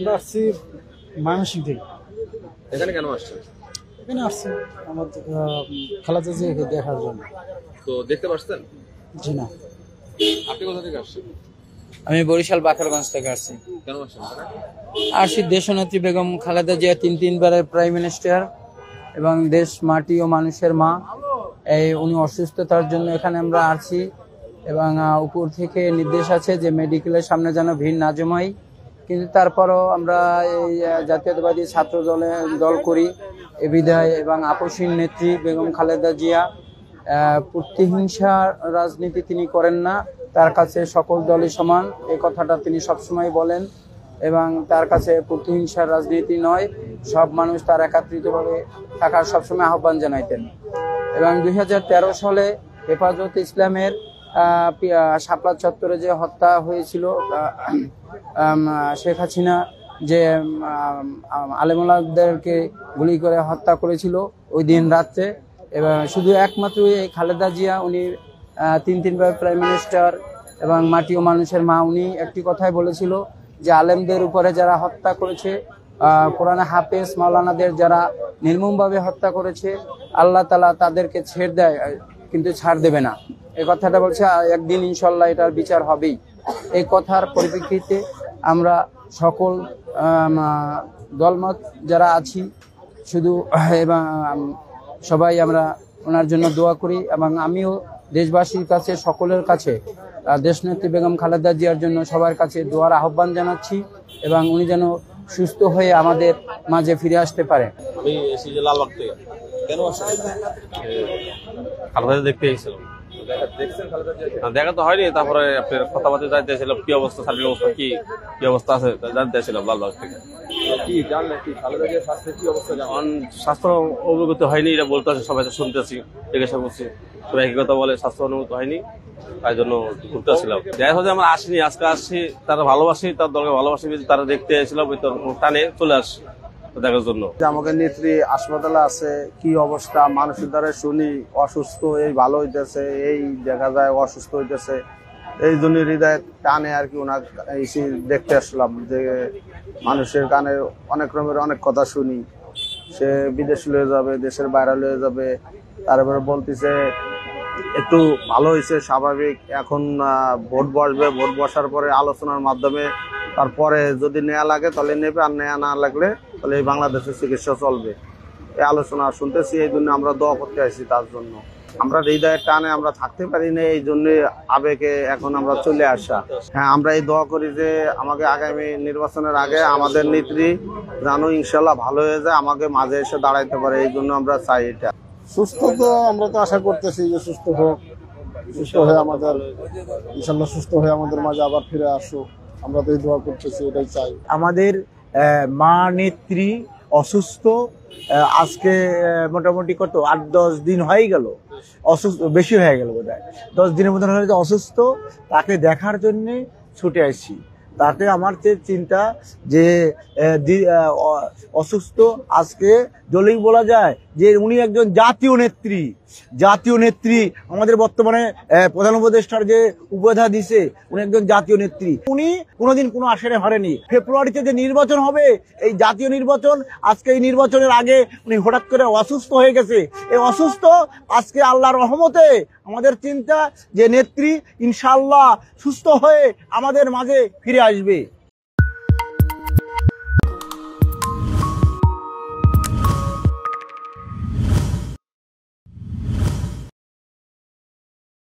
আমরা আসছি ময়মনসিংহ থেকে। এখানে কেন আসছেন? এখানে আসছি আমাদের খালাদা জিয়াকে দেখার জন্য। তো দেখতে পাচ্ছেন? জি না। আপনি কোথা থেকে আসছেন? আমি বরিশাল বাকেরগঞ্জ থেকে আসছি। কেন আসছেন? আসছি দেশনেত্রী বেগম খালেদা জিয়া তিনবারের প্রাইম মিনিস্টার এবং দেশ মাটি ও মানুষের মা, উনি অসুস্থতার জন্য এখানে আমরা আসছি এবং উপর থেকে নির্দেশ আছে যে মেডিকেলের সামনে যেন ভিড় না জমাই, কিন্তু তারপরও আমরা এই জাতীয়তাবাদী ছাত্র দল করি এ বিধায় এবং আপসীন নেত্রী বেগম খালেদা জিয়া প্রতিহিংসা রাজনীতি তিনি করেন না, তার কাছে সকল দলই সমান, এই কথাটা তিনি সবসময় বলেন এবং তার কাছে প্রতিহিংসার রাজনীতি নয়, সব মানুষ তার একত্রিতভাবে থাকার সবসময় আহ্বান জানাইতেন। এবং 2013 সালে হেফাজত ইসলামের শাপলা চত্বরে যে হত্যা হয়েছিল শেখ হাসিনা, যে আলেমুলাদেরকে গুলি করে হত্যা করেছিল ওই দিন রাত্রে, এবং শুধু একমাত্র এই খালেদা জিয়া, উনি তিনবার প্রাইম মিনিস্টার এবং মাটি ও মানুষের মা, উনি একটি কথাই বলেছিল যে আলেমদের উপরে যারা হত্যা করেছে, কোরআনে হাফেজ মাওলানাদের যারা নির্মমভাবে হত্যা করেছে, আল্লাহ তাআলা তাদেরকে ছেড়ে দেয় কিন্তু ছাড় দেবে না, এই কথাটা বলছে। একদিন ইনশাল্লাহ এটার বিচার হবেই। এই কথার পরিপ্রেক্ষিতে আমরা সকল দলমত যারা আছি শুধু এবং সবাই আমরা ওনার জন্য দোয়া করি এবং আমিও দেশবাসীর কাছে, সকলের কাছে দেশনেত্রী বেগম খালেদা জিয়ার জন্য সবার কাছে দোয়ার আহ্বান জানাচ্ছি এবং উনি যেন সুস্থ হয়ে আমাদের মাঝে ফিরে আসতে পারে। আমি এসেছি যে লালবাগ থেকে। কেন আসছেন? খালেদা দেখতে এসেছিলাম। দেখছেন খালেদা জিয়াকে? দেখা তো হয়নি, তারপরে আপনার কথাবার্তা জানতে চাইছিলাম কি অবস্থা, শারীরিক অবস্থা কি অবস্থা আছে জানতে চাইছিলাম লালবাগ থেকে। কি জানলেন কি খালেদা জিয়ার স্বাস্থ্যের কি অবস্থা? স্বাস্থ্য অবগত হয়নি, এটা বলতে আছে, সবাই তো শুনতেছি, জিজ্ঞাসা করছি, তো একই কথা বলে স্বাস্থ্য অনুভূত হয়নি, তাই জন্য ঘুরতে আসছিলাম। দেখা হচ্ছে আমরা আসিনি, আজকে আসছি, তারা ভালোবাসি, তার দলকে ভালোবাসি, তারা দেখতে এসেছিলাম, টানে চলে আসছি দেখার জন্য। আমাকে নেত্রী হাসপাতালে আছে, কি অবস্থা মানুষের দ্বারা শুনি অসুস্থ, এই ভালো হইতেছে, এই দেখা যায় অসুস্থ হইতেছে, এই জন্য হৃদয় টানে আর কি ওনার এসে দেখতে আসলাম। যে মানুষের কানে অনেক রকমের অনেক কথা শুনি, সে বিদেশ লয়ে যাবে, দেশের বাইরে লয়ে যাবে, তারপরে বলতেছে একটু ভালো হয়েছে স্বাভাবিক, এখন ভোট বসবে, ভোট বসার পরে আলোচনার মাধ্যমে তারপরে যদি নেওয়া লাগে তাহলে নেবে, আর নেওয়া না লাগলে তাহলে এই বাংলাদেশের চিকিৎসা চলবে, এই আলোচনা শুনতেছি। এই জন্য আমরা দোয়া করতে আসি তার জন্য। আমরা হৃদয়ের টানে আমরা থাকতে পারি না, এই জন্য আবেগে এখন আমরা চলে আসা। হ্যাঁ, আমরা এই দোয়া করি যে আমাকে আগামী নির্বাচনের আগে আমাদের নেত্রী যেন ইনশাল্লাহ ভালো হয়ে যায়, আমাকে মাঝে এসে দাঁড়াইতে পারে, এই জন্য আমরা চাই এটা। সুস্থ তো আমরা তো আশা করতেছি যে সুস্থ হোক, সুস্থ হয়ে আমাদের ইনশাল্লাহ সুস্থ হয়ে আমাদের মাঝে আবার ফিরে আসুক, আমরা তো এই দোয়া করতেছি, এটাই চাই। আমাদের মা নেত্রী অসুস্থ, আজকে মোটামুটি কত 8-10 দিন হয়ে গেল, অসুস্থ বেশি হয়ে গেল বোধহয়, 10 দিনের মতন হয়ে অসুস্থ, তাকে দেখার জন্যে ছুটে আসছি। তাতে আমার চিন্তা যে অসুস্থ, আজকে জলেই বলা যায় যে উনি একজন জাতীয় নেত্রী, আমাদের বর্তমানে প্রধান উপদেষ্টার যে উপাধি দিছে, উনি একজন জাতীয় নেত্রী। উনি কোনোদিন কোনো আসনে হারেনি। ফেব্রুয়ারিতে যে নির্বাচন হবে, এই জাতীয় নির্বাচন, আজকে এই নির্বাচনের আগে উনি হঠাৎ করে অসুস্থ হয়ে গেছে। এই অসুস্থ আজকে আল্লাহর রহমতে আমাদের চিন্তা যে নেত্রী ইনশাআল্লাহ সুস্থ হয়ে আমাদের মাঝে ফিরে আসবে।